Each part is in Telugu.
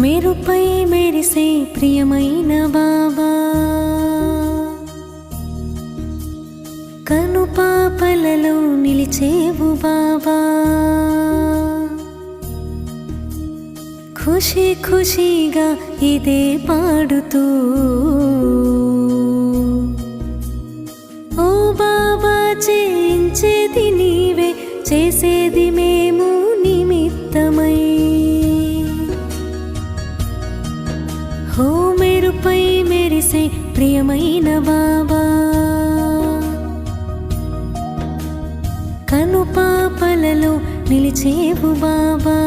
मेरुपై మెరిసే ప్రియమైన బాబా, కనుపాపలలో నిలిచేవు బాబా, ఖుషి ఖుషిగా ఇదే పాడుతూ ఓ బాబా చేయించేది నీవే, చేసేది మేము నిమిత్తమై. హో మెరుపై మెరిసే ప్రియమైన బాబా, కనుపాపలలో నిలిచేవు బాబా,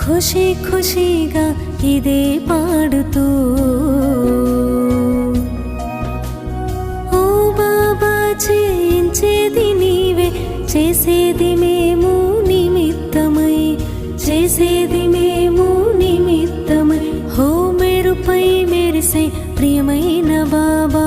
ఖుషి ఖుషిగా ఇదే పాడుతూ ఓ బాబా చేయించేది నీవే, చేసేది మేము నిమిత్తమై, చేసేది మేము నిమిత్తమై. హో మెరుపై మెరిసే ప్రియమైన బాబా,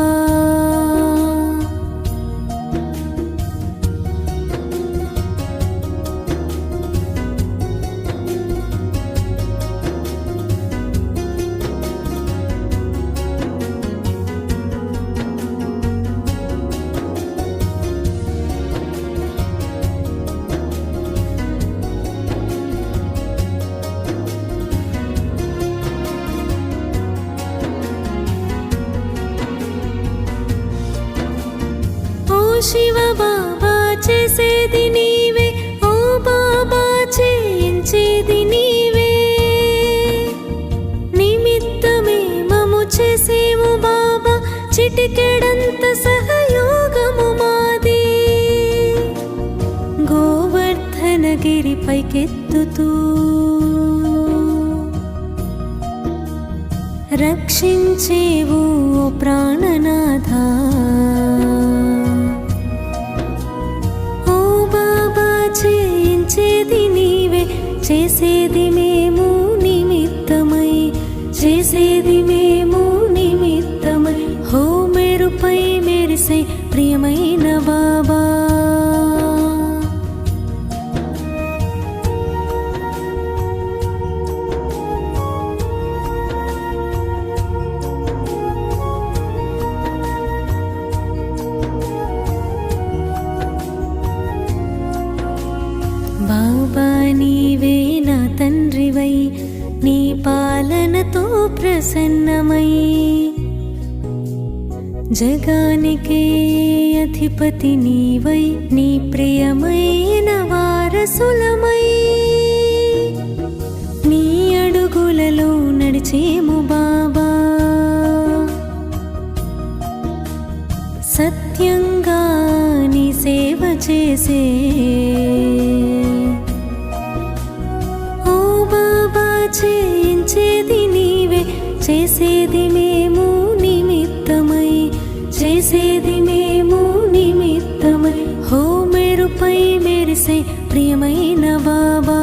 శివ బాబా చేసేది నీవే, ఓ బాబా చేయించేది నీవే, నిమిత్తమే మము చేసేము బాబా, చిటికెడంత సహయోగము మాది. గోవర్ధనగిరి పైకెత్తుతూ రక్షించేవు ఓ ప్రాణనాథ, చేయించేది నీవే, చేసేది మేము నిమిత్తమై, చేసేది మేము నిమిత్తమై. హో మెరుపై మెరిసే ప్రియమైన బాబా, బాబా నీవే నా తండ్రివై, నీ పాలనతో ప్రసన్నమై, జగానికే అధిపతి నీవై, నీ ప్రియమైన వారసులమై, నీ అడుగులలో నడిచేము బాబా, సత్యంగా నీ సేవ చేసే చేయించేది నీవే, చేసేది మేము నిమిత్తమై, చేసేది మేము నిమిత్తమై. హో మెరుపై మెరిసే ప్రియమైన బాబా,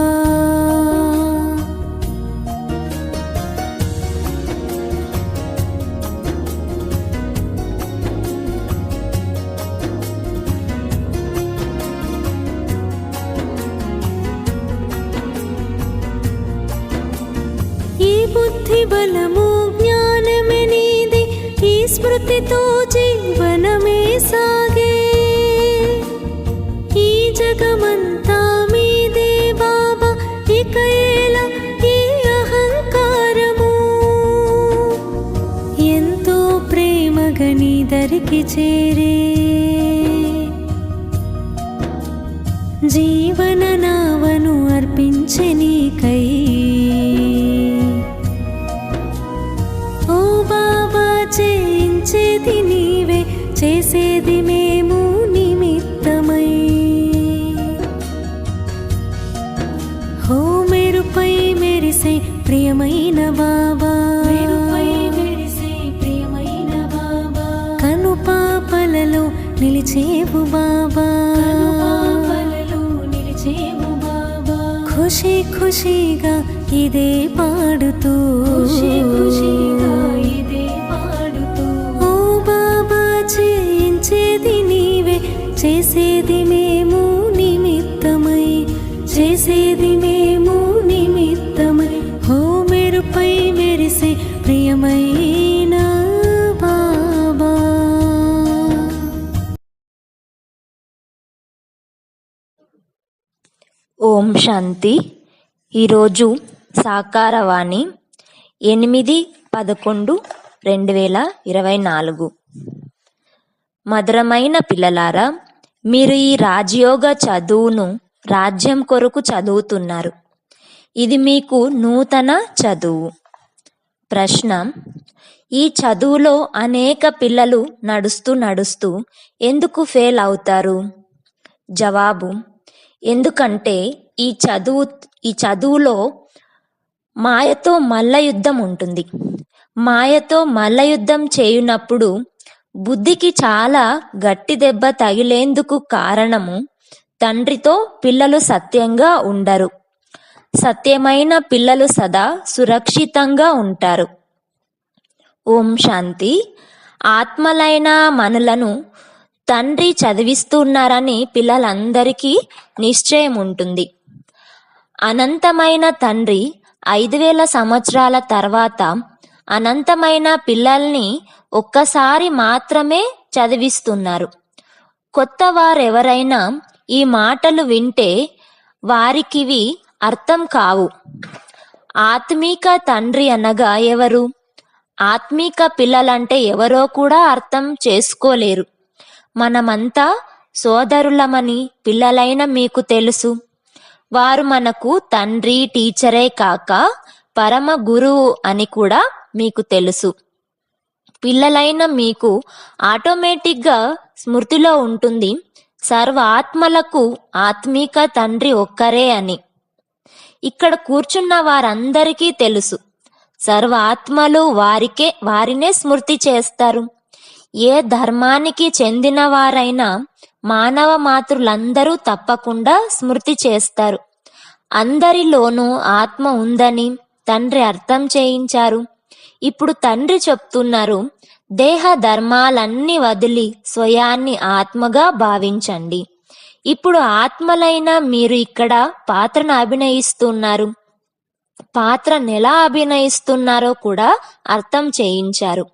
బుద్ధి బలము జ్ఞానమే నీది, ఈ స్మృతితో జీవనమే సాగే, ఈ జగమంతా మీదే బాబా, ఇక ఎలా ఈ అహంకారము, ఎంతో ప్రేమగా నీ దరికి చేరే, జీవన నావను అర్పించే నీకై. చేయించేది నీవే, చేసేది మేము నిమిత్తమై. హో మెరుపై మెరిసే ప్రియమైన బాబా, మెరుపై మెరిసే ప్రియమైన బాబా, కనుపాపలలో నిలిచేవు బాబా, కనుపాపలలో నిలిచేవు బాబా, ఖుషి ఖుషిగా ఇదే పాడుతూ, ఖుషి ఖుషిగా ఇదే పాడుతూ ఓ బాబా చేయించేది నీవే, చేసేది మేము నిమిత్తమై, చేసేది మేము ఓం శాంతి. ఈరోజు సాకారవాణి 8/11/2024. మధురమైన పిల్లలారా, మీరు ఈ రాజయోగ చదువును రాజ్యం కొరకు చదువుతున్నారు. ఇది మీకు నూతన చదువు. ప్రశ్న: ఈ చదువులో అనేక పిల్లలు నడుస్తూ ఎందుకు ఫెయిల్ అవుతారు? జవాబు: ఎందుకంటే ఈ చదువులో మాయతో మల్లయుద్ధం ఉంటుంది. మాయతో మల్లయుద్ధం చేయునప్పుడు బుద్ధికి చాలా గట్టి దెబ్బ తగిలేందుకు కారణము తండ్రితో పిల్లలు సత్యంగా ఉండరు. సత్యమైన పిల్లలు సదా సురక్షితంగా ఉంటారు. ఓం శాంతి. ఆత్మలైన మనులను తండ్రి చదివిస్తున్నారని పిల్లలందరికీ నిశ్చయం ఉంటుంది. అనంతమైన తండ్రి 5000 సంవత్సరాల తర్వాత అనంతమైన పిల్లల్ని ఒక్కసారి మాత్రమే చదివిస్తున్నారు. కొత్త వారెవరైనా ఈ మాటలు వింటే వారికివి అర్థం కావు. ఆత్మీక తండ్రి అనగా ఎవరు? ఆత్మీక పిల్లలంటే ఎవరో కూడా అర్థం చేసుకోలేరు. మనమంతా సోదరులమని పిల్లలైన మీకు తెలుసు. వారు మనకు తండ్రి, టీచరే కాక పరమ గురువు అని కూడా మీకు తెలుసు. పిల్లలైన మీకు ఆటోమేటిక్గా స్మృతిలో ఉంటుంది సర్వ ఆత్మలకు ఆత్మీక తండ్రి ఒక్కరే అని. ఇక్కడ కూర్చున్న వారందరికీ తెలుసు సర్వ ఆత్మలు వారినే స్మృతి చేస్తారు. ఏ ధర్మానికి చెందిన వారైనా మానవ మాతృలందరూ తప్పకుండా స్మృతి చేస్తారు. అందరిలోనూ ఆత్మ ఉందని తండ్రి అర్థం చేయించారు. ఇప్పుడు తండ్రి చెప్తున్నారు, దేహ ధర్మాలన్నీ వదిలి స్వయాన్ని ఆత్మగా భావించండి. ఇప్పుడు ఆత్మలైన మీరు ఇక్కడ పాత్రను అభినయిస్తున్నారు. పాత్రను ఎలా అభినయిస్తున్నారో కూడా అర్థం చేయించారు.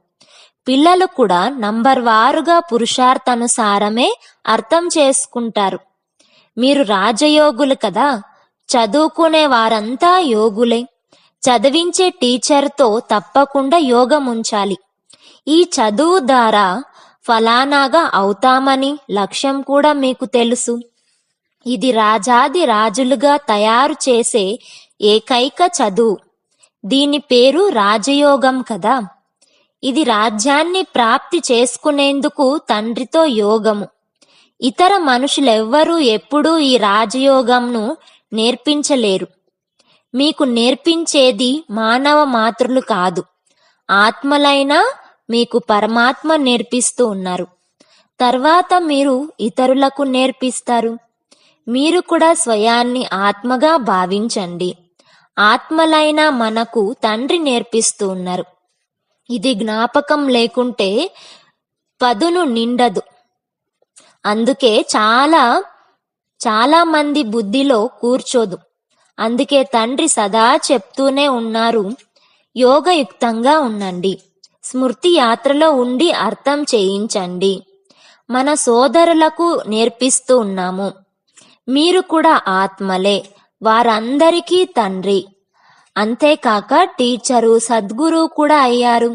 పిల్లలు కూడా నంబర్ వారుగా పురుషార్థానుసారమే అర్థం చేసుకుంటారు. మీరు రాజయోగులు కదా, చదువుకునే వారంతా యోగులే. చదివించే టీచర్తో తప్పకుండా యోగం ఉంచాలి. ఈ చదువు ద్వారా ఫలానాగా అవుతామని లక్ష్యం కూడా మీకు తెలుసు. ఇది రాజాది రాజులుగా తయారు చేసే ఏకైక చదువు. దీని పేరు రాజయోగం కదా. ఇది రాజ్యాన్ని ప్రాప్తి చేసుకునేందుకు తండ్రితో యోగము. ఇతర మనుషులెవ్వరూ ఎప్పుడూ ఈ రాజయోగంను నేర్పించలేరు. మీకు నేర్పించేది మానవ మాతృలు కాదు, ఆత్మలైనా మీకు పరమాత్మ నేర్పిస్తూ ఉన్నారు. తర్వాత మీరు ఇతరులకు నేర్పిస్తారు. మీరు కూడా స్వయాన్ని ఆత్మగా భావించండి. ఆత్మలైన మనకు తండ్రి నేర్పిస్తూ ఉన్నారు. ఇది జ్ఞాపకం లేకుంటే పదును నిండదు. అందుకే చాలా మంది బుద్ధిలో కూర్చోదు. అందుకే తండ్రి సదా చెప్తూనే ఉన్నారు, యోగయుక్తంగా ఉండండి, స్మృతి యాత్రలో ఉండి అర్థం చేయించండి. మన సోదరులకు నేర్పిస్తూ ఉన్నాము. మీరు కూడా ఆత్మలే, వారందరికీ తండ్రి. అంతేకాక టీచరు, సద్గురువు కూడా అయ్యారు.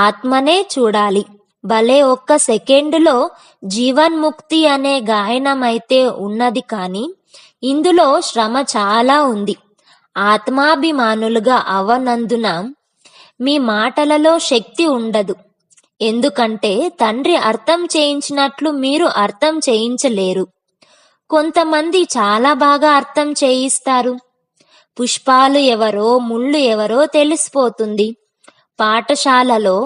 ఆత్మనే చూడాలి. భలే ఒక్క సెకండులో జీవన్ముక్తి అనే గాయనమైతే ఉన్నది, కానీ ఇందులో శ్రమ చాలా ఉంది. ఆత్మాభిమానులుగా అవనందున మీ మాటలలో శక్తి ఉండదు. ఎందుకంటే తండ్రి అర్థం చేయించినట్లు మీరు అర్థం చేయించలేరు. కొంతమంది చాలా బాగా అర్థం చేయిస్తారు. పుష్పాలు ఎవరో ముళ్ళు ఎవరో తెలిసిపోతుంది. పాఠశాలలో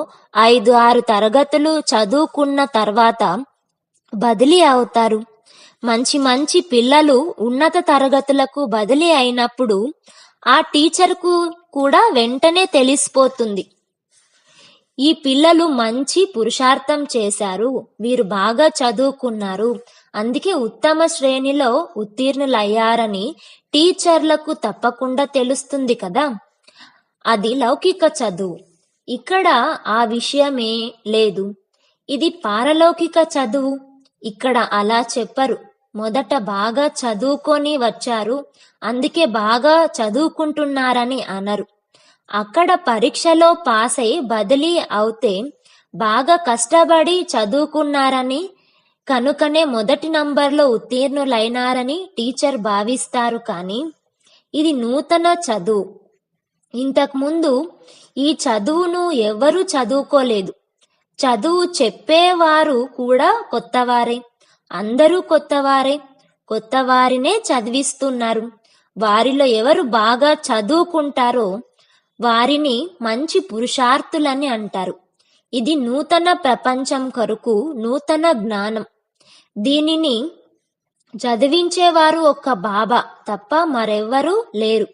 5-6 తరగతులు చదువుకున్న తర్వాత బదిలీ అవుతారు. మంచి పిల్లలు ఉన్నత తరగతులకు బదిలీ అయినప్పుడు ఆ టీచర్కు కూడా వెంటనే తెలిసిపోతుంది, ఈ పిల్లలు మంచి పురుషార్థం చేశారు, వీరు బాగా చదువుకున్నారు, అందుకే ఉత్తమ శ్రేణిలో ఉత్తీర్ణులయ్యారని టీచర్లకు తప్పకుండా తెలుస్తుంది కదా. అది లౌకిక చదువు. ఇక్కడ ఆ విషయమే లేదు. ఇది పారలౌకిక చదువు. ఇక్కడ అలా చెప్పరు. మొదట బాగా చదువుకొని వచ్చారు, అందుకే బాగా చదువుకుంటున్నారని అనరు. అక్కడ పరీక్షలో పాస్ అయి బదిలీ అవుతే బాగా కష్టపడి చదువుకున్నారని, కనుకనే మొదటి నంబర్లో ఉత్తీర్ణులైనారని టీచర్ భావిస్తారు. కానీ ఇది నూతన చదువు. ఇంతకుముందు ఈ చదువును ఎవరూ చదువుకోలేదు. చదువు చెప్పేవారు కూడా కొత్తవారే. అందరూ కొత్తవారే. కొత్తవారినే చదివిస్తున్నారు. వారిలో ఎవరు బాగా చదువుకుంటారో వారిని మంచి పురుషార్థులని అంటారు. ఇది నూతన ప్రపంచం కొరకు నూతన జ్ఞానం. దీనిని చదివించేవారు ఒక్క బాబా తప్ప మరెవ్వరూ లేరు.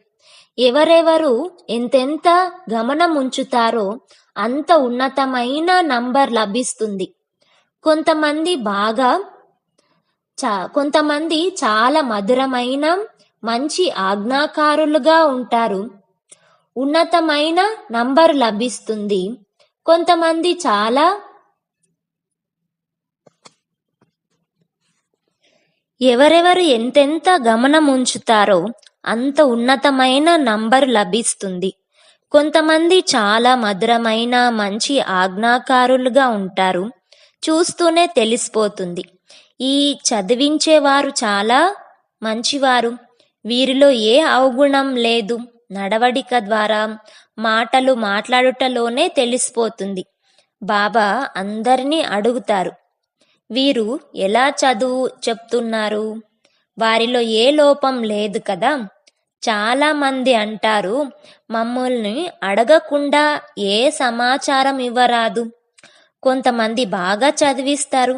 ఎవరెవరు ఎంతెంత గమనం ఉంచుతారో అంత ఉన్నతమైన నంబర్ లభిస్తుంది. కొంతమంది చాలా మధురమైన మంచి ఆజ్ఞాకారులుగా ఉంటారు. ఉన్నతమైన నంబర్ లభిస్తుంది. కొంతమంది చాలా ఎవరెవరు ఎంతెంత గమనం ఉంచుతారో అంత ఉన్నతమైన నంబర్ లభిస్తుంది. కొంతమంది చాలా మధురమైన మంచి ఆజ్ఞాకారులుగా ఉంటారు. చూస్తూనే తెలిసిపోతుంది. ఈ చదివించేవారు చాలా మంచివారు. వీరిలో ఏ అవగుణం లేదు. నడవడిక ద్వారా, మాటలు మాట్లాడుటలోనే తెలిసిపోతుంది. బాబా అందరినీ అడుగుతారు, వీరు ఎలా చదువు చెప్తున్నారు? వారిలో ఏ లోపం లేదు కదా? చాలా మంది అంటారు, మమ్మల్ని అడగకుండా ఏ సమాచారం ఇవ్వరాదు. కొంతమంది బాగా చదివిస్తారు.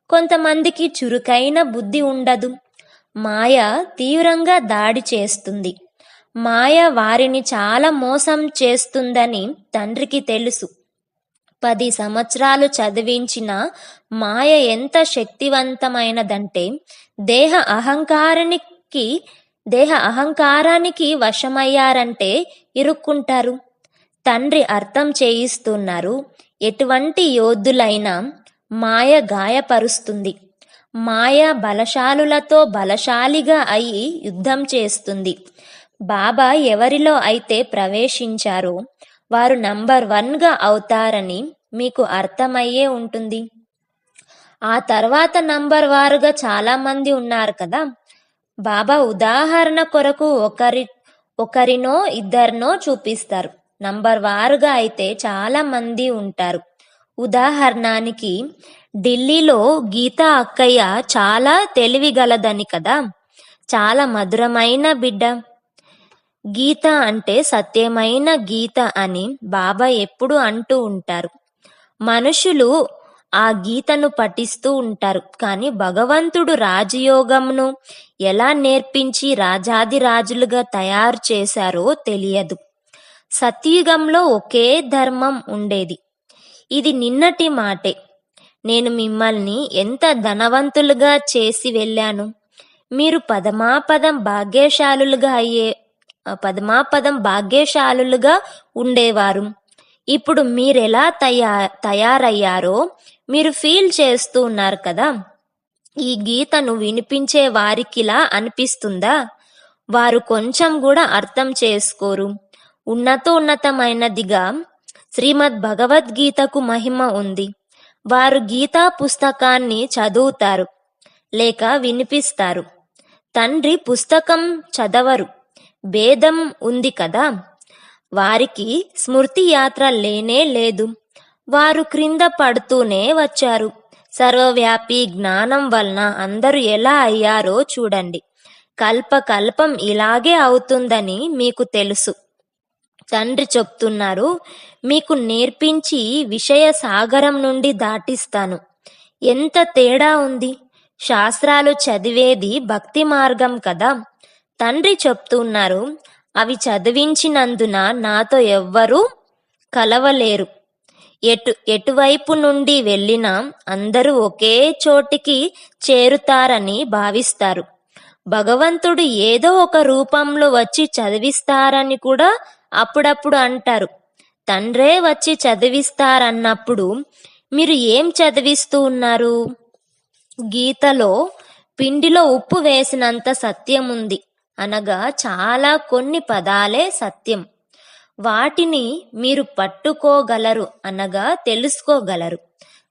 కొంతమందికి చురుకైన బుద్ధి ఉండదు. మాయ తీవ్రంగా దాడి చేస్తుంది. మాయ వారిని చాలా మోసం చేస్తుందని తండ్రికి తెలుసు. 10 సంవత్సరాలు చదివించిన మాయ ఎంత శక్తివంతమైనదంటే దేహ అహంకారానికి వశమయ్యారంటే ఇరుక్కుంటారు. తండ్రి అర్థం చేయిస్తున్నారు, ఎటువంటి యోధులైనా మాయ గాయపరుస్తుంది. మాయ బలశాలులతో బలశాలిగా అయి యుద్ధం చేస్తుంది. బాబా ఎవరిలో అయితే ప్రవేశించారో వారు నంబర్ 1గా అవుతారని మీకు అర్థమయ్యే ఉంటుంది. ఆ తర్వాత నంబర్ వారుగా చాలా మంది ఉన్నారు కదా. బాబా ఉదాహరణ కొరకు ఒకరినో ఇద్దరినో చూపిస్తారు. నంబర్ వారుగా అయితే చాలా మంది ఉంటారు. ఉదాహరణకి ఢిల్లీలో గీతా అక్కయ్య చాలా తెలివిగలదని కదా. చాలా మధురమైన బిడ్డ. గీత అంటే సత్యమైన గీత అని బాబా ఎప్పుడు అంటూ ఉంటారు. మనుషులు ఆ గీతను పఠిస్తూ ఉంటారు. కానీ భగవంతుడు రాజయోగంను ఎలా నేర్పించి రాజాది రాజులుగా తయారు చేశారో తెలియదు. సత్యుగంలో ఒకే ధర్మం ఉండేది. ఇది నిన్నటి మాటే. నేను మిమ్మల్ని ఎంత ధనవంతులుగా చేసి వెళ్ళాను. మీరు పదమాపదం భాగ్యశాలులుగా ఉండేవారు. ఇప్పుడు మీరెలా తయారయ్యారో మీరు ఫీల్ చేస్తూ ఉన్నారు కదా. ఈ గీతను వినిపించే వారికిలా అనిపిస్తుందా? వారు కొంచెం కూడా అర్థం చేసుకోరు. ఉన్నతమైనదిగా శ్రీమద్ భగవద్గీతకు మహిమ ఉంది. వారు గీతా పుస్తకాన్ని చదువుతారు లేక వినిపిస్తారు. తండ్రి పుస్తకం చదవరు. భేదం ఉంది కదా. వారికి స్మృతి యాత్ర లేనే లేదు. వారు క్రింద పడుతూనే వచ్చారు. సర్వవ్యాపి జ్ఞానం వలన అందరూ ఎలా అయ్యారో చూడండి. కల్పకల్పం ఇలాగే అవుతుందని మీకు తెలుసు. తండ్రి చెప్తున్నారు, మీకు నేర్పించి విషయ సాగరం నుండి దాటిస్తాను. ఎంత తేడా ఉంది. శాస్త్రాలు చదివేది భక్తి మార్గం కదా. తండ్రి చెప్తున్నారు, అవి చదివించినందున నాతో ఎవ్వరూ కలవలేరు. ఎటువైపు నుండి వెళ్ళినా అందరూ ఒకే చోటికి చేరుతారని భావిస్తారు. భగవంతుడు ఏదో ఒక రూపంలో వచ్చి చదివిస్తారని కూడా అప్పుడప్పుడు అంటారు. తండ్రే వచ్చి చదివిస్తారన్నప్పుడు మీరు ఏం చదివిస్తూ ఉన్నారు? గీతలో పిండిలో ఉప్పు వేసినంత సత్యం ఉంది అనగా చాలా కొన్ని పదాలే సత్యం. వాటిని మీరు పట్టుకోగలరు అనగా తెలుసుకోగలరు.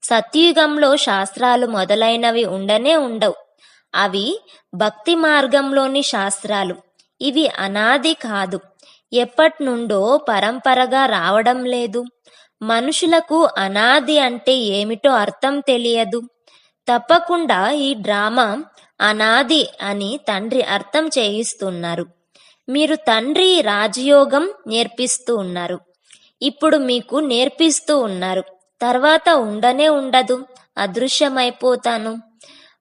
సత్యుగంలో శాస్త్రాలు మొదలైనవి ఉండనే ఉండవు. అవి భక్తి మార్గంలోని శాస్త్రాలు. ఇవి అనాది కాదు, ఎప్పటి నుండో పరంపరగా రావడం లేదు. మనుషులకు అనాది అంటే ఏమిటో అర్థం తెలియదు. తప్పకుండా ఈ డ్రామా అనాది అని తండ్రి అర్థం చేయిస్తున్నారు. మీరు తండ్రి రాజయోగం నేర్పిస్తూ ఉన్నారు. ఇప్పుడు మీకు నేర్పిస్తూ ఉన్నారు. తర్వాత ఉండనే ఉండదు, అదృశ్యమైపోతాను.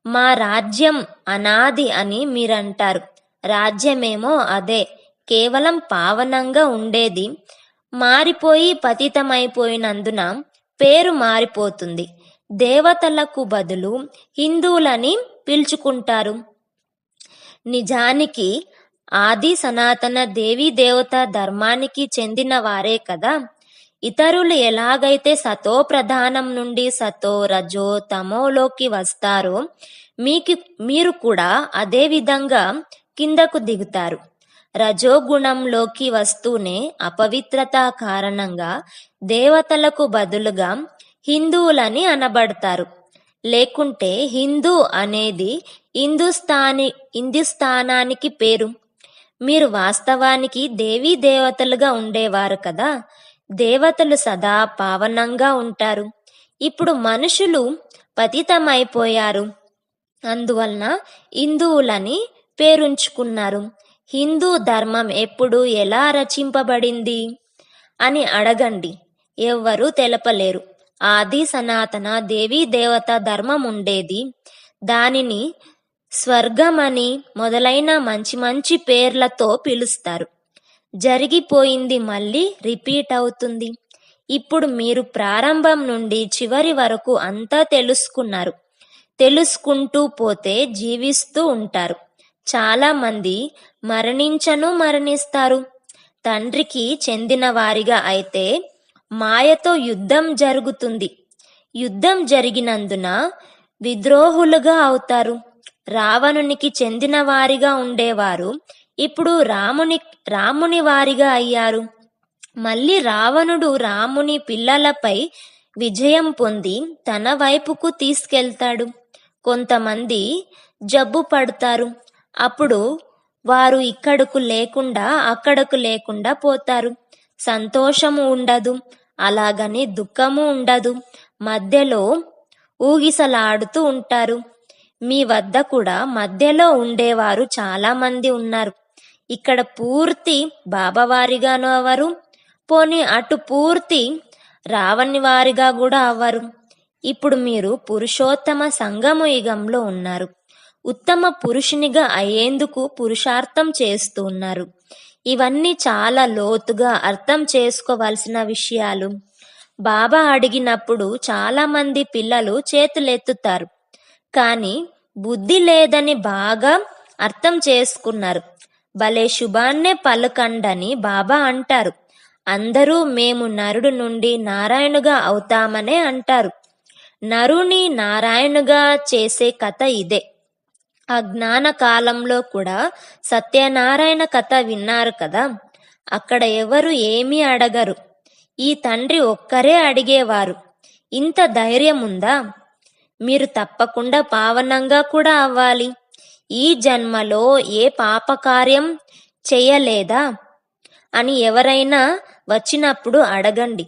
మా రాజ్యం అనాది అని మీరంటారు. రాజ్యమేమో అదే, కేవలం పావనంగా ఉండేది. మారిపోయి పతితమైపోయినందున పేరు మారిపోతుంది. దేవతలకు బదులు హిందువులని పిలుచుకుంటారు. నిజానికి ఆది సనాతన దేవీ దేవత ధర్మానికి చెందిన వారే కదా. ఇతరులు ఎలాగైతే సతో ప్రధానం నుండి సతో రజో తమోలోకి వస్తారో మీరు కూడా అదే విధంగా కిందకు దిగుతారు. రజోగుణంలోకి వస్తూనే అపవిత్రత కారణంగా దేవతలకు బదులుగా హిందువులని అనబడతారు. లేకుంటే హిందూ అనేది హిందుస్థానానికి పేరు. మీరు వాస్తవానికి దేవీ దేవతలుగా ఉండేవారు కదా. దేవతలు సదా పావనంగా ఉంటారు. ఇప్పుడు మనుషులు పతితమైపోయారు. అందువలన హిందువులని పేరుంచుకున్నారు. హిందూ ధర్మం ఎప్పుడు ఎలా రచింపబడింది అని అడగండి, ఎవ్వరూ తెలపలేరు. ఆది సనాతన దేవీ దేవత ధర్మం ఉండేది. దానిని స్వర్గమని మొదలైన మంచి మంచి పేర్లతో పిలుస్తారు. జరిగిపోయింది మళ్ళీ రిపీట్ అవుతుంది. ఇప్పుడు మీరు ప్రారంభం నుండి చివరి వరకు అంతా తెలుసుకున్నారు. తెలుసుకుంటూ పోతే జీవిస్తూ ఉంటారు. చాలా మంది మరణిస్తారు. తండ్రికి చెందిన వారిగా అయితే మాయతో యుద్ధం జరుగుతుంది. యుద్ధం జరిగినందున విద్రోహులుగా అవుతారు. రావణునికి చెందిన వారిగా ఉండేవారు ఇప్పుడు రాముని వారిగా అయ్యారు. మళ్ళీ రావణుడు రాముని పిల్లలపై విజయం పొంది తన వైపుకు తీసుకెళ్తాడు. కొంతమంది జబ్బు పడతారు. అప్పుడు వారు ఇక్కడకు లేకుండా అక్కడకు లేకుండా పోతారు. సంతోషము ఉండదు, అలాగని దుఃఖము ఉండదు. మధ్యలో ఊగిసలాడుతూ ఉంటారు. మీ వద్ద కూడా మధ్యలో ఉండేవారు చాలా మంది ఉన్నారు. ఇక్కడ పూర్తి బాబావారిగాను అవ్వరు, పోనీ అటు పూర్తి రావణి వారిగా కూడా అవ్వరు. ఇప్పుడు మీరు పురుషోత్తమ సంగమ యుగంలో ఉన్నారు. ఉత్తమ పురుషునిగా అయ్యేందుకు పురుషార్థం చేస్తూ ఉన్నారు. ఇవన్నీ చాలా లోతుగా అర్థం చేసుకోవలసిన విషయాలు. బాబా అడిగినప్పుడు చాలా మంది పిల్లలు చేతులెత్తుతారు, కానీ బుద్ధి లేదని బాగా అర్థం చేసుకున్నారు. భలే శుభాన్నే పలుకండని బాబా అంటారు. అందరూ మేము నరుడు నుండి నారాయణుగా అవుతామనే అంటారు. నరుని నారాయణుగా చేసే కథ ఇదే. అజ్ఞాన కాలంలో కూడా సత్యనారాయణ కథ విన్నారు కదా. అక్కడ ఎవరు ఏమీ అడగరు. ఈ తండ్రి ఒక్కరే అడిగేవారు. ఇంత ధైర్యం ఉందా? మీరు తప్పకుండా పావనంగా కూడా అవ్వాలి. ఈ జన్మలో ఏ పాపకార్యం చేయలేదా అని ఎవరైనా వచ్చినప్పుడు అడగండి.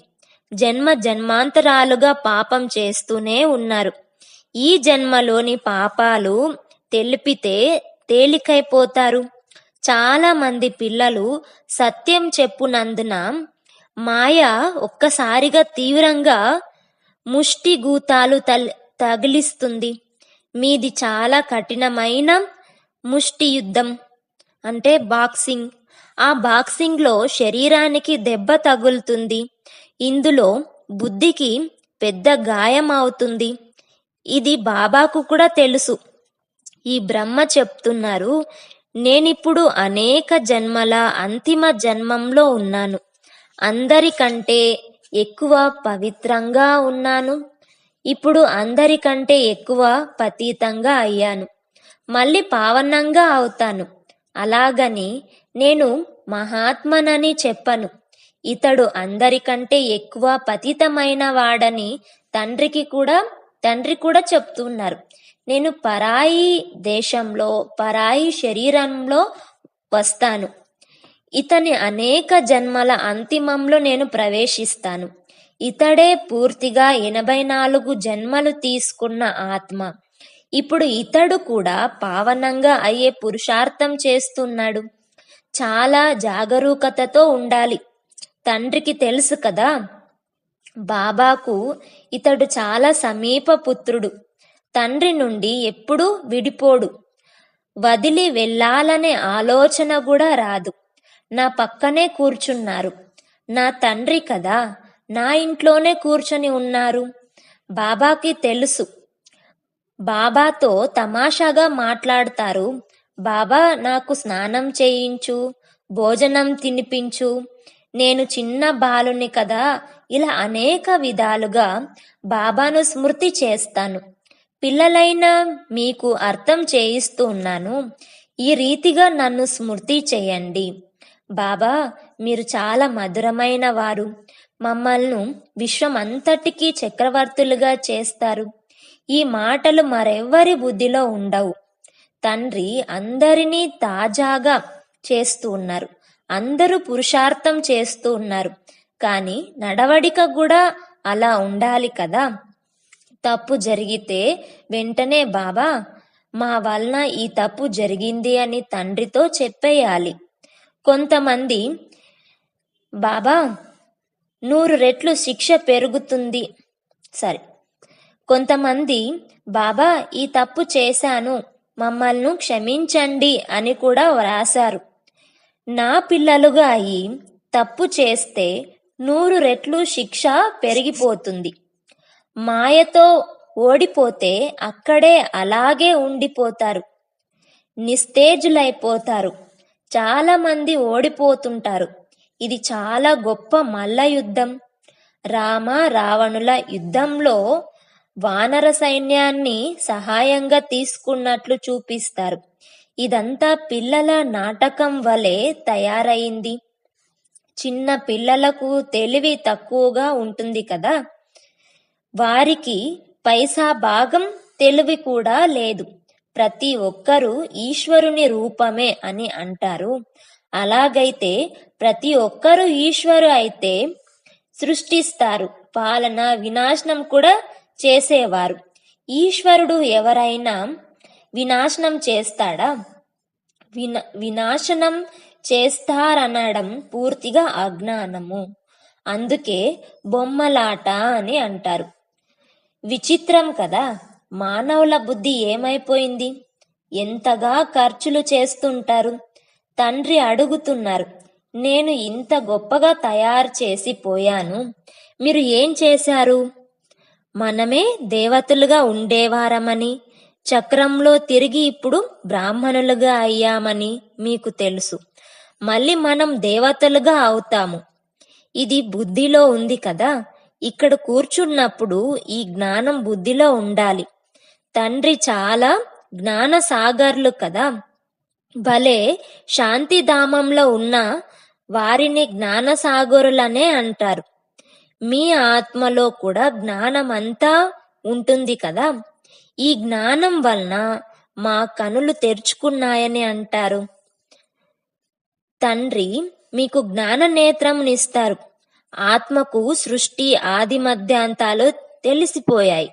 జన్మాంతరాలుగా పాపం చేస్తూనే ఉన్నారు. ఈ జన్మలోని పాపాలు తెలిపితే తేలికైపోతారు. చాలా మంది పిల్లలు సత్యం చెప్పునందున మాయ ఒక్కసారిగా తీవ్రంగా ముష్టిగూతాలు తగిలిస్తుంది. మీది చాలా కఠినమైన ముష్టి యుద్ధం, అంటే బాక్సింగ్. ఆ బాక్సింగ్లో శరీరానికి దెబ్బ తగులుతుంది. ఇందులో బుద్ధికి పెద్ద గాయం అవుతుంది. ఇది బాబాకు కూడా తెలుసు. ఈ బ్రహ్మ చెప్తున్నారు, నేనిప్పుడు అనేక జన్మల అంతిమ జన్మంలో ఉన్నాను. అందరికంటే ఎక్కువ పవిత్రంగా ఉన్నాను. ఇప్పుడు అందరికంటే ఎక్కువ పతీతంగా అయ్యాను. మళ్ళీ పావనంగా అవుతాను. అలాగని నేను మహాత్మనని చెప్పను. ఇతడు అందరికంటే ఎక్కువ పతితమైన వాడని తండ్రి కూడా చెప్తున్నారు. నేను పరాయి దేశంలో పరాయి శరీరంలో వస్తాను. ఇతని అనేక జన్మల అంతిమంలో నేను ప్రవేశిస్తాను. ఇతడే పూర్తిగా 84 జన్మలు తీసుకున్న ఆత్మ. ఇప్పుడు ఇతడు కూడా పావనంగా అయ్యే పురుషార్థం చేస్తున్నాడు. చాలా జాగరూకతతో ఉండాలి. తండ్రికి తెలుసు కదా, బాబాకు ఇతడు చాలా సమీప పుత్రుడు. తండ్రి నుండి ఎప్పుడూ విడిపోడు. వదిలి వెళ్ళాలనే ఆలోచన కూడా రాదు. నా పక్కనే కూర్చున్నారు. నా తండ్రి కదా, నా ఇంట్లోనే కూర్చొని ఉన్నారు. బాబాకి తెలుసు. బాబాతో తమాషాగా మాట్లాడతారు. బాబా నాకు స్నానం చేయించు, భోజనం తినిపించు, నేను చిన్న బాలుని కదా. ఇలా అనేక విధాలుగా బాబాను స్మృతి చేస్తాను. పిల్లలైన మీకు అర్థం చేయిస్తూ ఉన్నాను. ఈ రీతిగా నన్ను స్మృతి చేయండి. బాబా, మీరు చాలా మధురమైన వారు. మమ్మల్ని విశ్వం అంతటికీ చక్రవర్తులుగా చేస్తారు. ఈ మాటలు మరెవ్వరి బుద్ధిలో ఉండవు. తండ్రి అందరినీ తాజాగా చేస్తూ ఉన్నారు. అందరూ పురుషార్థం చేస్తూ ఉన్నారు. కానీ నడవడిక కూడా అలా ఉండాలి కదా. తప్పు జరిగితే వెంటనే బాబా, మా వలన ఈ తప్పు జరిగింది అని తండ్రితో చెప్పేయాలి. కొంతమంది బాబా 100 రెట్లు శిక్ష పెరుగుతుంది. కొంతమంది బాబా ఈ తప్పు చేశాను, మమ్మల్ని క్షమించండి అని కూడా వ్రాశారు. నా పిల్లలుగా అయి తప్పు చేస్తే 100 రెట్లు శిక్ష పెరిగిపోతుంది. మాయతో ఓడిపోతే అక్కడే అలాగే ఉండిపోతారు. నిస్తేజులైపోతారు. చాలా మంది ఓడిపోతుంటారు. ఇది చాలా గొప్ప మల్ల యుద్ధం. రామ రావణుల యుద్ధంలో వానర సైన్యాన్ని సహాయంగా తీసుకున్నట్లు చూపిస్తారు. ఇదంతా పిల్లల నాటకం వలె తయారైంది. చిన్న పిల్లలకు తెలివి తక్కువగా ఉంటుంది కదా. వారికి పైసా భాగం తెలివి కూడా లేదు. ప్రతి ఒక్కరూ ఈశ్వరుని రూపమే అని అంటారు. అలాగైతే ప్రతి ఒక్కరూ ఈశ్వరు అయితే సృష్టిస్తారు, పాలన వినాశనం కూడా చేసేవారు. ఈశ్వరుడు ఎవరైనా వినాశనం చేస్తాడా? వినాశనం చేస్తారనడం పూర్తిగా అజ్ఞానము. అందుకే బొమ్మలాట అని అంటారు. విచిత్రం కదా, మానవుల బుద్ధి ఏమైపోయింది? ఎంతగా ఖర్చులు చేస్తుంటారు. తండ్రి అడుగుతున్నారు, నేను ఇంత గొప్పగా తయారు చేసి పోయాను, మీరు ఏం చేశారు? మనమే దేవతలుగా ఉండేవారమని, చక్రంలో తిరిగి ఇప్పుడు బ్రాహ్మణులుగా అయ్యామని మీకు తెలుసు. మళ్ళీ మనం దేవతలుగా అవుతాము. ఇది బుద్ధిలో ఉంది కదా. ఇక్కడ కూర్చున్నప్పుడు ఈ జ్ఞానం బుద్ధిలో ఉండాలి. తండ్రి చాలా జ్ఞాన సాగర్లు కదా. భలే శాంతిధామంలో ఉన్న వారిని జ్ఞానసాగరులనే అంటారు. మీ ఆత్మలో కూడా జ్ఞానం అంతా ఉంటుంది కదా. ఈ జ్ఞానం వలన మా కనులు తెరుచుకున్నాయని అంటారు. తండ్రి మీకు జ్ఞాన నేత్రమునిస్తారు. ఆత్మకు సృష్టి ఆది మధ్యాంతాలు తెలిసిపోయాయి.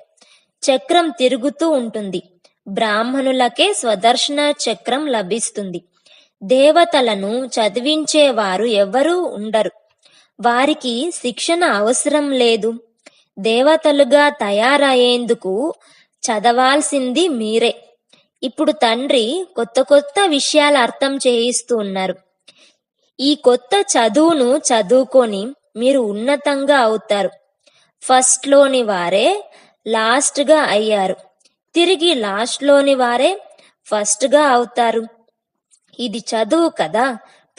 చక్రం తిరుగుతూ ఉంటుంది. బ్రాహ్మణులకే స్వదర్శన చక్రం లభిస్తుంది. దేవతలను చదివించేవారు ఎవరూ ఉండరు. వారికి శిక్షణ అవసరం లేదు. దేవతలుగా తయారయ్యేందుకు చదవాల్సింది మీరే. ఇప్పుడు తండ్రి కొత్త కొత్త విషయాలు అర్థం చేయిస్తూ ఉన్నారు. ఈ కొత్త చదువును చదువుకొని మీరు ఉన్నతంగా అవుతారు. ఫస్ట్ లోని వారే లాస్ట్ గా అయ్యారు. తిరిగి లాస్ట్ లోని వారే ఫస్ట్ గా అవుతారు. ఇది చదువు కదా.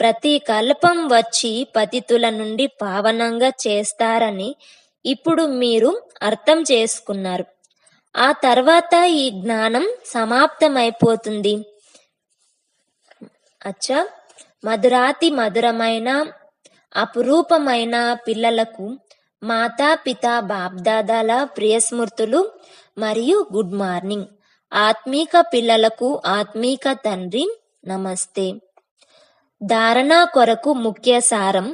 ప్రతి కల్పం వచ్చి పతితుల నుండి పావనంగా చేస్తారని ఇప్పుడు మీరు అర్థం చేసుకున్నారు. ఆ తర్వాత ఈ జ్ఞానం సమాప్తమైపోతుంది. అచ్చా, మధురాతి మధురమైన అపురూపమైన పిల్లలకు మాతాపిత బాప్దాదాల ప్రియస్మృతులు మరియు గుడ్ మార్నింగ్. ఆత్మీక పిల్లలకు ఆత్మీక తండ్రి నమస్తే. ధారణ కొరకు ముఖ్య సారం: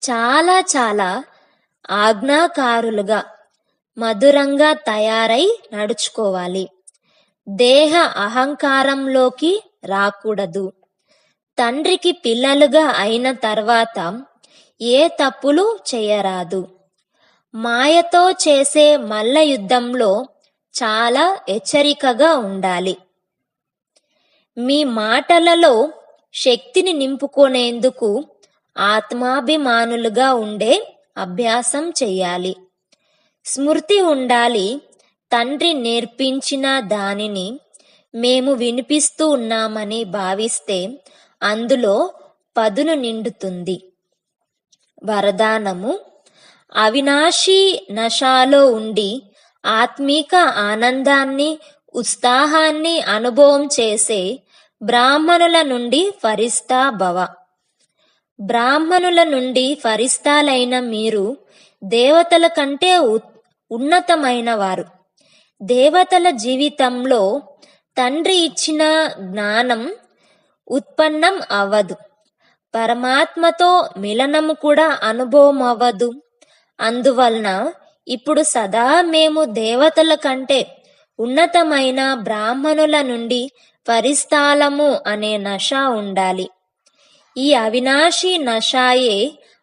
చాలా చాలా ఆజ్ఞాకారులుగా మధురంగా తయారై నడుచుకోవాలి. దేహ అహంకారంలోకి రాకూడదు. తండ్రికి పిల్లలుగా అయిన తర్వాత ఏ తప్పులు చేయరాదు. మాయతో చేసే మల్ల యుద్ధంలో చాలా హెచ్చరికగా ఉండాలి. మీ మాటలలో శక్తిని నింపుకునేందుకు ఆత్మాభిమానులుగా ఉండే అభ్యాసం చేయాలి. స్మృతి ఉండాలి, తండ్రి నేర్పించిన దానిని మేము వినిపిస్తూ ఉన్నామని భావిస్తే అందులో పదును నిండుతుంది. వరదానము: అవినాశీ నశాలో ఉండి ఆత్మీక ఆనందాన్ని ఉత్సాహాన్ని అనుభవం చేసే బ్రాహ్మణుల నుండి ఫరిస్తా భవ. బ్రాహ్మణుల నుండి ఫరిస్తాలైన మీరు దేవతల కంటే ఉన్నతమైన వారు. దేవతల జీవితంలో తండ్రి ఇచ్చిన జ్ఞానం ఉత్పన్నం అవ్వదు. పరమాత్మతో మిలనము కూడా అనుభవం అవ్వదు. అందువలన ఇప్పుడు సదా మేము దేవతల కంటే ఉన్నతమైన బ్రాహ్మణుల నుండి ఫరిస్తాలము అనే నశ ఉండాలి. ఈ అవినాశి నశాయే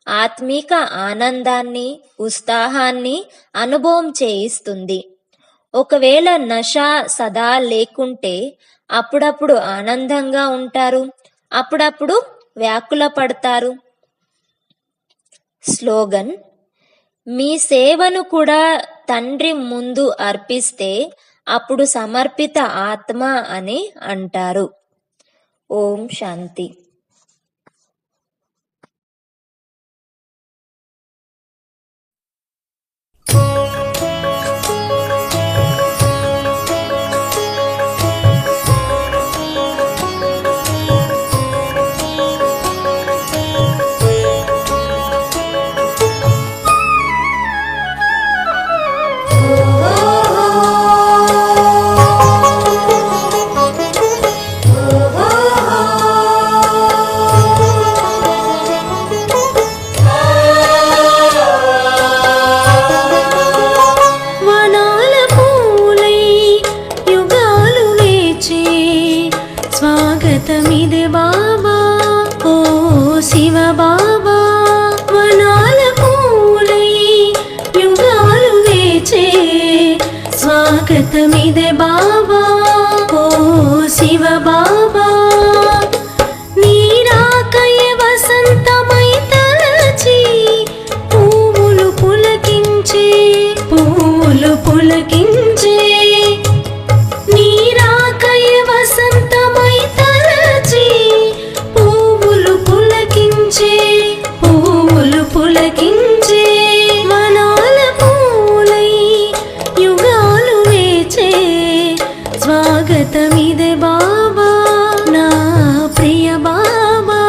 ఆత్మీక ఆనందాన్ని ఉత్సాహాన్ని అనుభవం చేయిస్తుంది. ఒకవేళ నశ సదా లేకుంటే అప్పుడప్పుడు ఆనందంగా ఉంటారు, అప్పుడప్పుడు వ్యాకుల పడతారు. స్లోగన్: మీ సేవను కూడా తండ్రి ముందు అర్పిస్తే అప్పుడు సమర్పిత ఆత్మ అని అంటారు. ఓం శాంతి. స్వాగతమిదే బాబా, ఓ శివ బాబా. వనాల పూలై యుగాలు వేచే స్వాగతమిదే బాబా, ఓ శివ బాబా. నీరాకయ వసంతమై తలచి పువ్వులు పులకించే, పువ్వులు పులకించే. నీరాకయ వసంతమై తలచి పువ్వులు పులకించే, పువ్వులు పులకించే. వనాల పూలై యుగాలు వేచే స్వాగతమిదే బాబా, నా ప్రియ బాబా.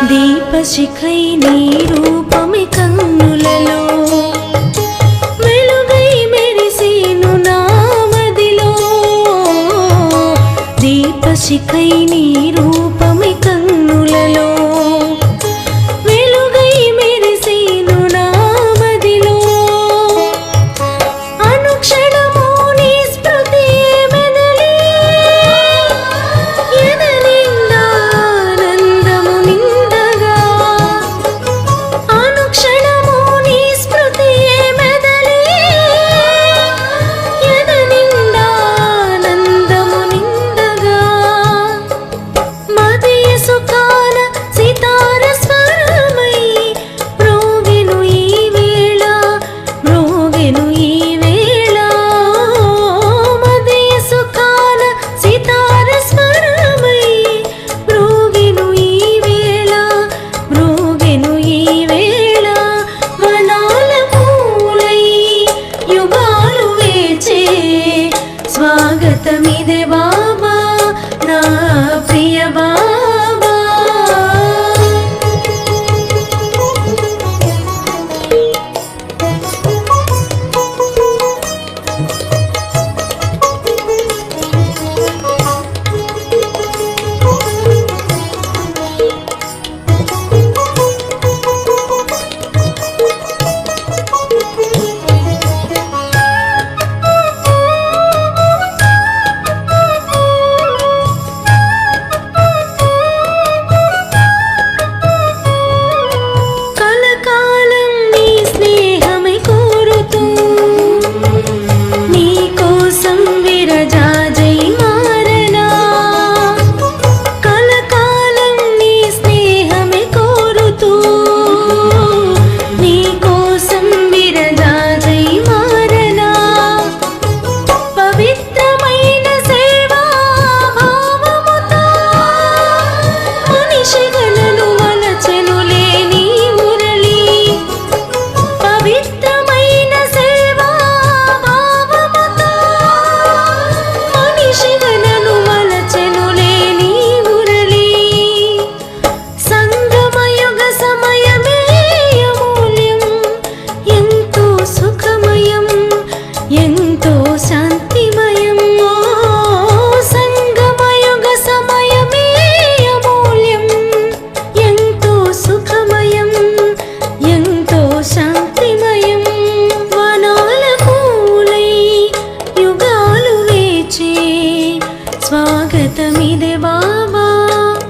దీపశిఖై నీ రూపమే కన్నులలో వెలుగై మెరిసేను నా మదిలో దీపశిఖై నీ రూపమే కన్నులలో వెలుగై మెరిసేను నా మదిలో అనుక్షణము నీ స్మృతి మెదలి ఎదనిండా ఆనందము నిండగా అనుక్షణము నీ స్మృతి మెదలి ఎదనిండా ఆనందము నిండగా మదియ సుఖాన సితార స్వరమై మ్రోగెను ఈ వేళ మ్రోగెను ఈ వేళ మదియ సుఖాన సితార స్వరమై మ్రోగెను ఈ వేళ మ్రోగెను ఈ వేళ వనాల పూలై యుగాలు వేచే స్వాగతమిదే బాబా నా ప్రియ బాబా కలకాలం నీ స్నేహమే కోరుతూ నీ కోసం విరజాజై మారనా కలకాలం నీ స్నేహమే కోరుతూ నీ కోసం విరజాజై మారనా పవిత్రమైన సేవా భావముతో మనిషిగలను వలచెనులే నీ మురళి పవిత్రమైన సేవా భావముతో మనిషిగలను వలచెనులే నీ మురళి సంగమయుగ సమయమే అమూల్యం ఎంతో సుఖమయం ఎంతో శాంతిమయం ఓ సంగమయుగ సమయమే అమూల్యం ఎంతో సుఖమయం ఎంతో శాంతిమయం వనాల పూలై యుగాలు వేచే స్వాగతమిదే బాబా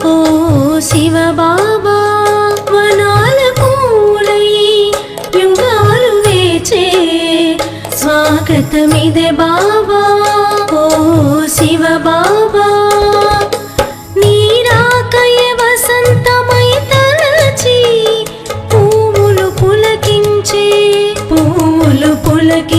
ఓ శివ బాబా వనాల పూలై యుగాలు వేచే స్వాగతమిదే బాబా ఓ శివ బాబా నీరాకయ వసంతమై తలచి పువ్వులు పులకించే పువ్వులు పులకి